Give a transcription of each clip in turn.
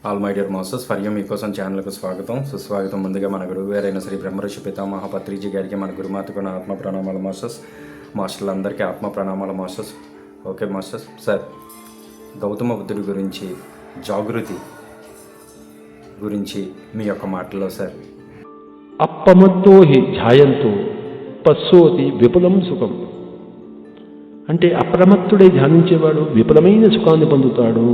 All my dear masters for you మీకోసం ఛానల్కు స్వాగతం సుస్వాగతం. ముందుగా మన గురువు గారైన శ్రీ బ్రహ్మర్షి పితామహ పత్రిజీ గారికి, మన గురుమాతకు నా ఆత్మ ప్రణామాల మాస్టర్స్. మాస్టర్లందరికీ ఆత్మ ప్రణామాల masters. Okay masters. Sir, Gautama బుద్ధుడి గురించి, జాగృతి గురించి మీ యొక్క మాటల్లో సార్. అప్పమత్తో హి ధ్యాయంతో పశ్యోతి విపులం సుఖం. అంటే అప్రమత్తుడై ధ్యానించేవాడు విపులమైన సుఖాన్ని పొందుతాడు.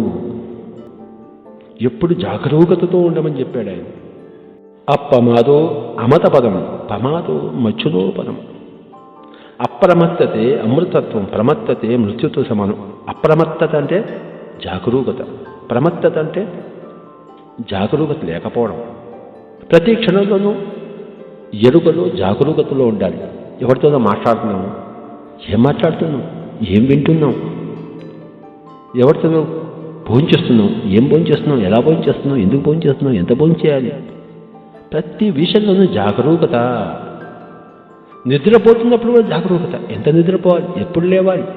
ఎప్పుడు జాగరూకతతో ఉండమని చెప్పాడు ఆయన. అప్పమాదో అమత పదం, ప్రమాదో మచ్చులో పదం. అప్రమత్తతే అమృతత్వం, ప్రమత్తతే మృత్యుతో సమానం. అప్రమత్తత అంటే జాగరూకత, ప్రమత్తత అంటే జాగరూకత లేకపోవడం. ప్రతి క్షణంలోనూ ఎరుకలో జాగరూకతలో ఉండాలి. ఎవరితోనో మాట్లాడుతున్నాము, ఏం మాట్లాడుతున్నాం, ఏం వింటున్నాం, ఎవరితోనో భోంచేస్తున్నాం, ఏం భోంచేస్తున్నాం, ఎలా భోంచేస్తున్నాం, ఎందుకు భోంచేస్తున్నాం, ఎంత భోంచేయాలి, ప్రతి విషయంలోనూ జాగరూకత. నిద్రపోతున్నప్పుడు కూడా జాగరూకత. ఎంత నిద్రపోవాలి, ఎప్పుడు లేవాలి,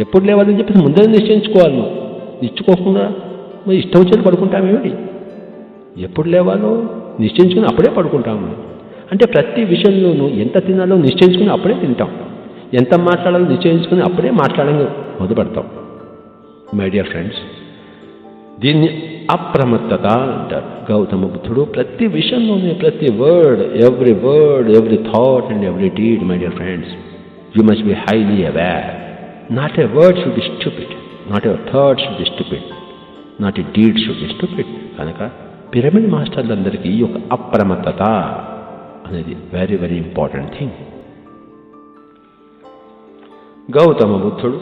ఎప్పుడు లేవాలని చెప్పేసి ముందే నిశ్చయించుకోవాలి. నిశ్చుకోకుండా మరి ఇష్టం వచ్చేది పడుకుంటామేమిటి? ఎప్పుడు లేవాలో నిశ్చయించుకుని అప్పుడే పడుకుంటాము. అంటే ప్రతి విషయంలోనూ ఎంత తినాలో నిశ్చయించుకుని అప్పుడే తింటాం, ఎంత మాట్లాడాలో నిశ్చయించుకుని అప్పుడే మాట్లాడడం మొదలు పెడతాం. మై డియర్ ఫ్రెండ్స్, దీన్ని అప్రమత్తత అంటారు. గౌతమ బుద్ధుడు ప్రతి విషయంలోనే, ప్రతి word, every thought and every deed, my dear friends, you must be highly aware. Not a word should be stupid, not a thought should be stupid, not a deed should be stupid. కనుక pyramid మాస్టర్లందరికీ ఈ యొక్క అప్రమత్తత అనేది very very important thing. Gautama బుద్ధుడు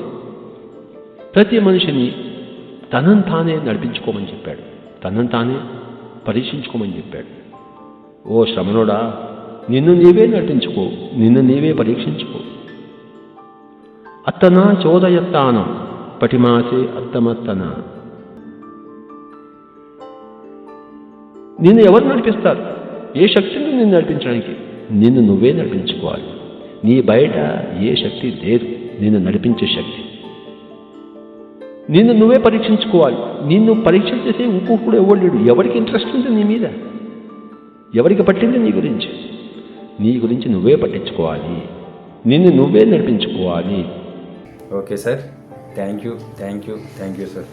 ప్రతి మనిషిని తనను తానే నడిపించుకోమని చెప్పాడు, తనను తానే పరీక్షించుకోమని చెప్పాడు. ఓ శ్రమణుడా, నిన్ను నీవే నడిపించుకో, నిన్ను నీవే పరీక్షించుకో. అత్తనా చోదయత్తానం పటిమాసే అత్తమత్తన. నిన్ను ఎవరు నడిపిస్తారు? ఏ శక్తిని నిన్ను నడిపించడానికి? నిన్ను నువ్వే నడిపించుకోవాలి. నీ బయట ఏ శక్తి లేదు నిన్ను నడిపించే శక్తి. నిన్ను నువ్వే పరీక్షించుకోవాలి. నిన్ను పరీక్ష చేసే ఇంకొకడు ఎవరు లేడు. ఎవరికి ఇంట్రెస్ట్ ఉంది నీ మీద? ఎవరికి పట్టింది నీ గురించి? నీ గురించి నువ్వే పట్టించుకోవాలి, నిన్ను నువ్వే నడిపించుకోవాలి. Okay sir, thank you sir.